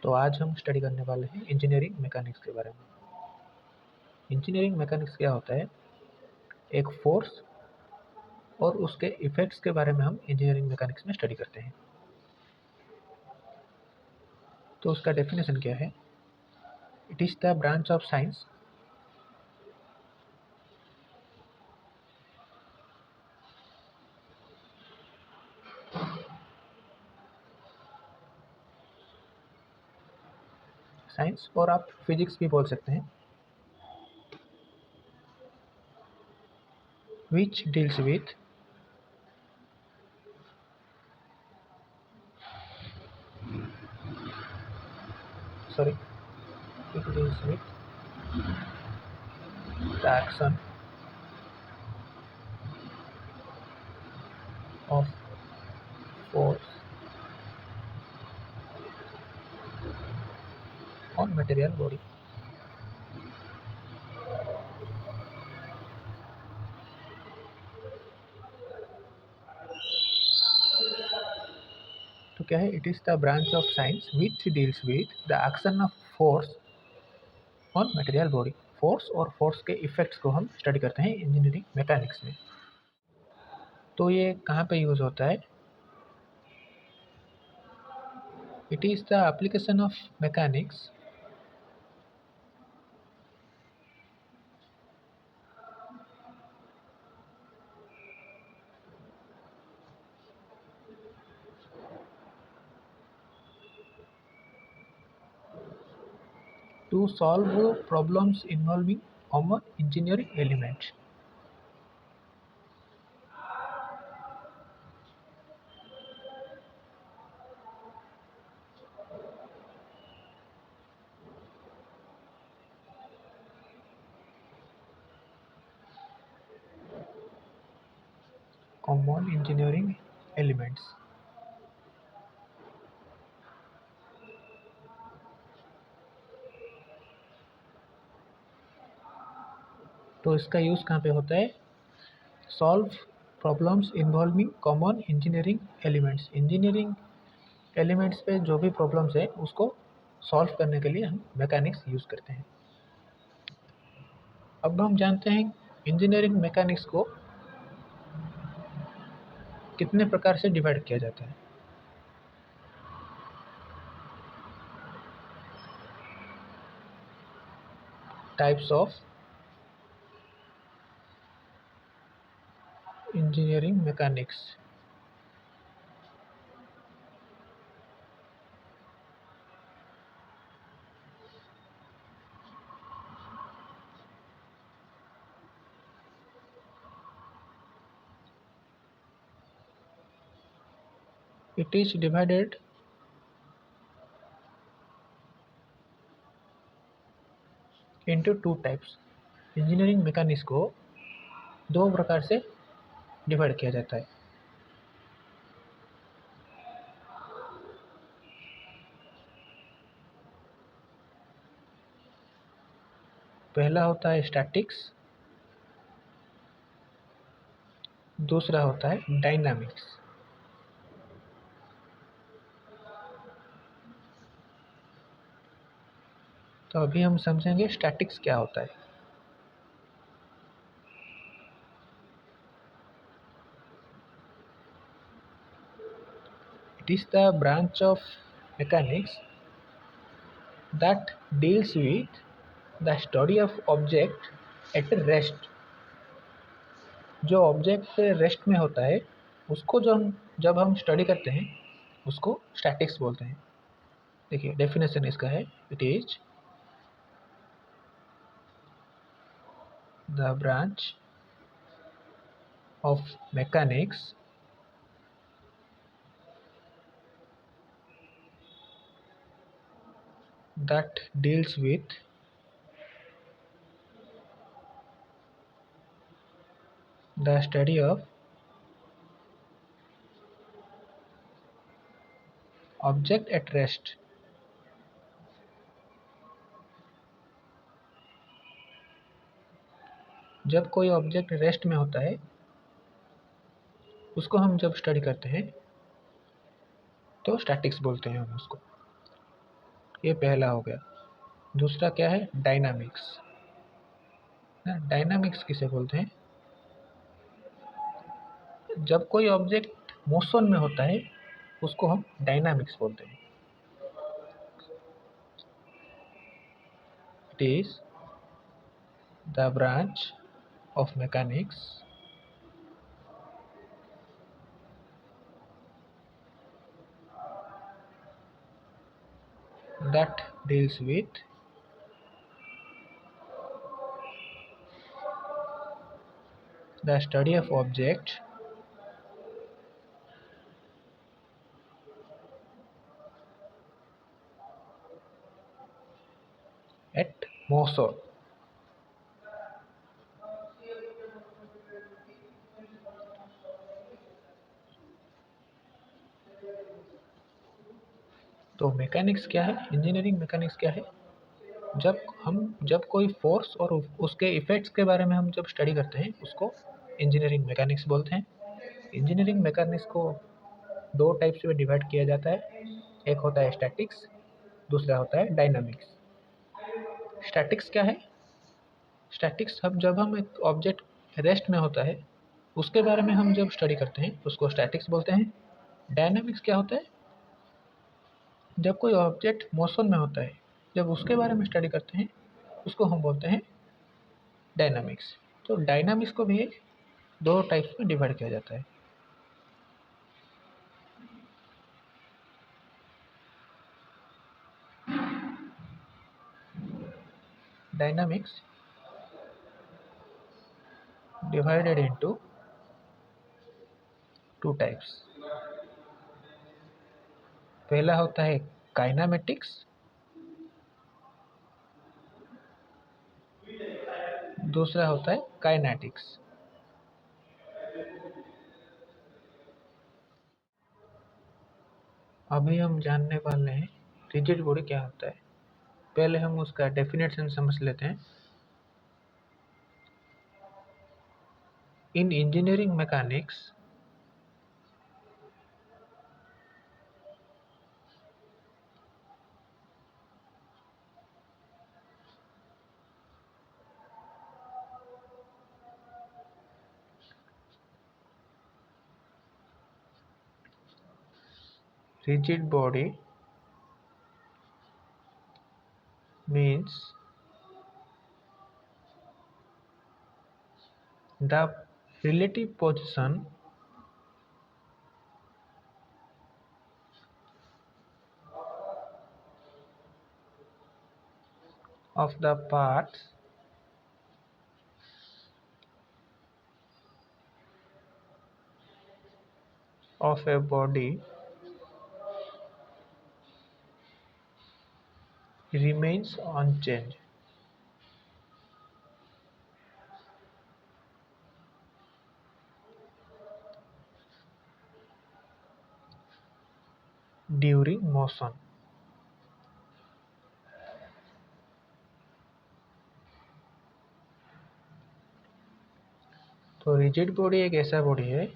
तो आज हम स्टडी करने वाले हैं इंजीनियरिंग मैकेनिक्स के बारे में। इंजीनियरिंग मैकेनिक्स क्या होता है? एक फोर्स और उसके इफेक्ट्स के बारे में हम इंजीनियरिंग मैकेनिक्स में स्टडी करते हैं। तो उसका डेफिनेशन क्या है? It is the branch of science और आप फिजिक्स भी बोल सकते हैं, which deals with the action of force on material body। तो क्या है? It is the branch of science which deals with the action of force on material body. Force और फोर्स के इफेक्ट्स को हम स्टडी करते हैं इंजीनियरिंग मैकेनिक्स में। तो ये कहाँ पे यूज होता है? It is the application of mechanics to solve problems involving common engineering elements। Common engineering elements. तो इसका यूज कहाँ पे होता है? Solve problems involving common engineering elements. Engineering elements पे जो भी प्रॉब्लम्स है उसको सॉल्व करने के लिए हम मैकेनिक्स यूज करते हैं। अब हम जानते हैं इंजीनियरिंग मैकेनिक्स को कितने प्रकार से डिवाइड किया जाता है। Types of engineering mechanics. It is divided into two types। Engineering mechanics को दो प्रकार से डिवाइड किया जाता है। पहला होता है स्टैटिक्स, दूसरा होता है डायनामिक्स। तो अभी हम समझेंगे स्टैटिक्स क्या होता है। It is the branch of mechanics that deals with the study of object at rest। जो ऑब्जेक्ट रेस्ट में होता है उसको जब हम स्टडी करते हैं उसको स्टैटिक्स बोलते हैं। देखिए डेफिनेशन इसका है, it is the branch of mechanics that deals with the study of object at rest। जब कोई ऑब्जेक्ट रेस्ट में होता है उसको हम जब स्टडी करते हैं तो स्टैटिक्स बोलते हैं हम उसको। ये पहला हो गया। दूसरा क्या है? डायनामिक्स। डायनामिक्स किसे बोलते हैं? जब कोई ऑब्जेक्ट मोशन में होता है उसको हम डायनामिक्स बोलते हैं। It is the branch of mechanics that deals with the study of object at motion। तो मैकेनिक्स क्या है? इंजीनियरिंग मैकेनिक्स क्या है? जब कोई फोर्स और उसके इफेक्ट्स के बारे में हम जब स्टडी करते हैं उसको इंजीनियरिंग मैकेनिक्स बोलते हैं। इंजीनियरिंग मैकेनिक्स को दो टाइप्स में डिवाइड किया जाता है। एक होता है स्टैटिक्स, दूसरा होता है डायनामिक्स। स्टैटिक्स क्या है? स्टैटिक्स जब हम एक ऑब्जेक्ट रेस्ट में होता है उसके बारे में हम जब स्टडी करते हैं उसको स्टैटिक्स बोलते हैं। डायनामिक्स क्या होता है? जब कोई ऑब्जेक्ट मोशन में होता है, जब उसके बारे में स्टडी करते हैं उसको हम बोलते हैं डायनामिक्स। तो डायनामिक्स को भी दो टाइप्स में डिवाइड किया जाता है। Dynamics divided into two types. पहला होता है काइनामेटिक्स, दूसरा होता है काइनेटिक्स। अभी हम जानने वाले हैं रिजिड बॉडी क्या होता है। पहले हम उसका डेफिनेशन समझ लेते हैं। इन engineering mechanics rigid body means the relative position of the parts of a body remains unchanged during motion। तो रिजिड बॉडी एक ऐसा बॉडी है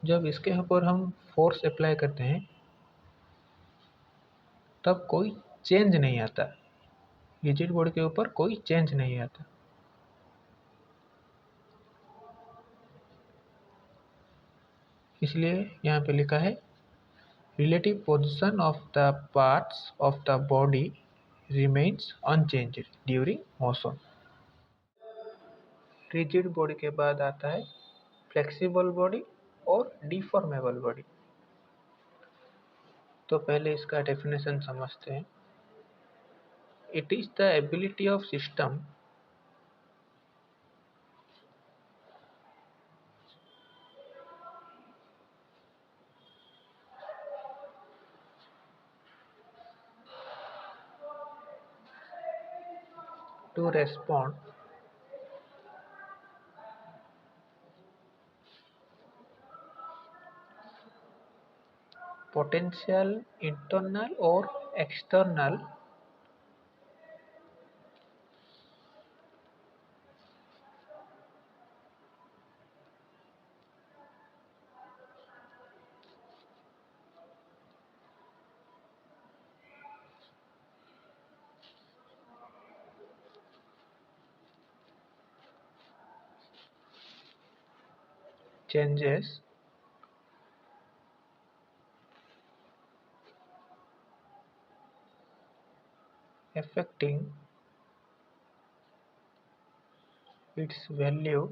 जब इसके ऊपर हम फोर्स अप्लाई करते हैं तब कोई चेंज नहीं आता। रिजिड बॉडी के ऊपर कोई चेंज नहीं आता। इसलिए यहाँ पे लिखा है relative position of the parts of the body remains unchanged during motion. Rigid body के बाद आता है फ्लेक्सिबल बॉडी और डिफॉर्मेबल बॉडी। तो पहले इसका डेफिनेशन समझते हैं। It is the ability of system to respond potential internal or external changes affecting its value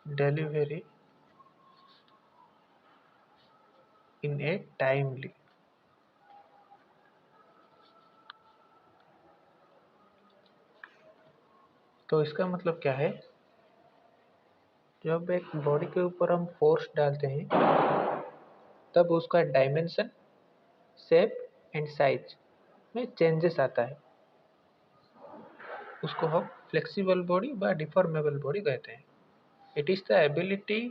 delivery in a timely। तो इसका मतलब क्या है, जब एक बॉडी के ऊपर हम फोर्स डालते हैं तब उसका डायमेंशन, शेप एंड साइज में चेंजेस आता है। उसको हम फ्लेक्सिबल बॉडी व डिफॉर्मेबल बॉडी कहते हैं। It is the ability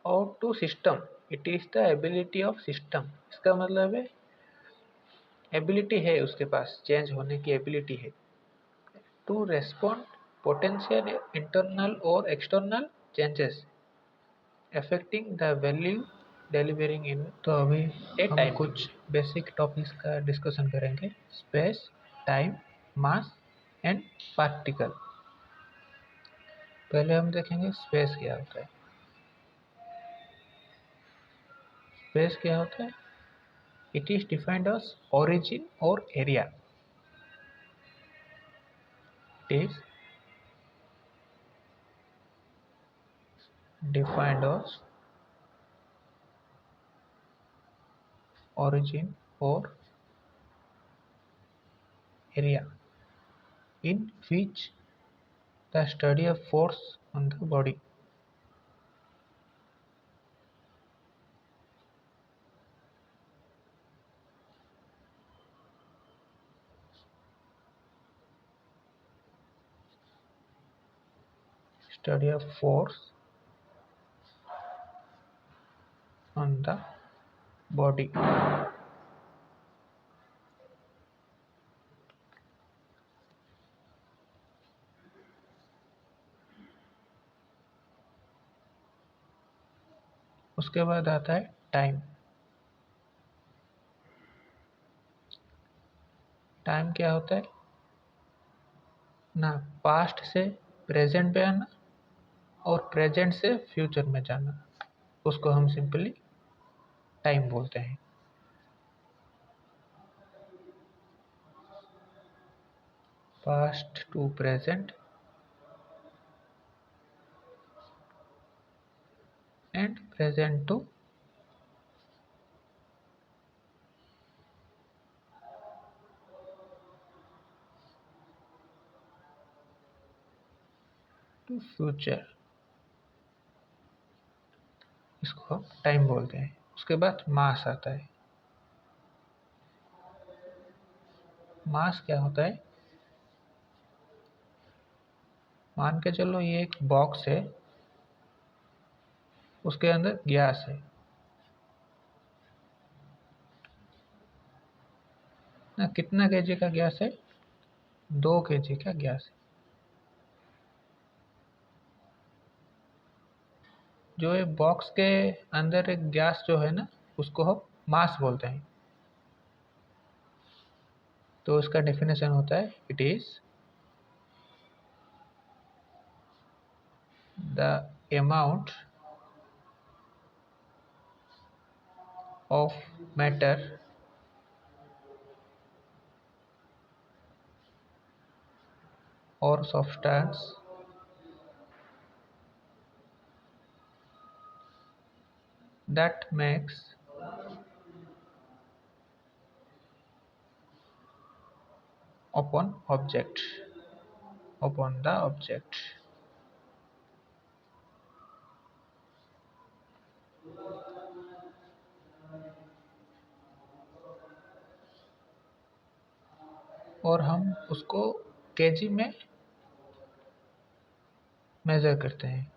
of to system, it is the ability of system. इसका मतलब है एबिलिटी है, उसके पास चेंज होने की एबिलिटी है। टू रेस्पॉन्ड पोटेंशियल इंटरनल और external changes affecting the value delivering in. तो अभी हम कुछ बेसिक टॉपिक्स का डिस्कशन करेंगे। Space, time, mass and particle. पहले हम देखेंगे स्पेस क्या होता है। स्पेस क्या होता है? It is defined as origin और area. It is defined as origin or area in which the study of force on the body। Study of force on the body. उसके बाद आता है टाइम। टाइम क्या होता है ना, पास्ट से प्रेजेंट में आना और प्रेजेंट से फ्यूचर में जाना, उसको हम सिंपली टाइम बोलते हैं। Past to present and present to future, इसको हम टाइम बोलते हैं। उसके बाद मास आता है। मास क्या होता है, मान के चलो ये एक बॉक्स है, उसके अंदर गैस है ना। कितना केजी का गैस है? 2 kg का गैस है। जो ये बॉक्स के अंदर एक गैस जो है ना, उसको हम मास बोलते हैं। तो इसका डेफिनेशन होता है, it is the amount of matter और substance that makes upon object, upon the object। और हम उसको केजी में मेजर करते हैं।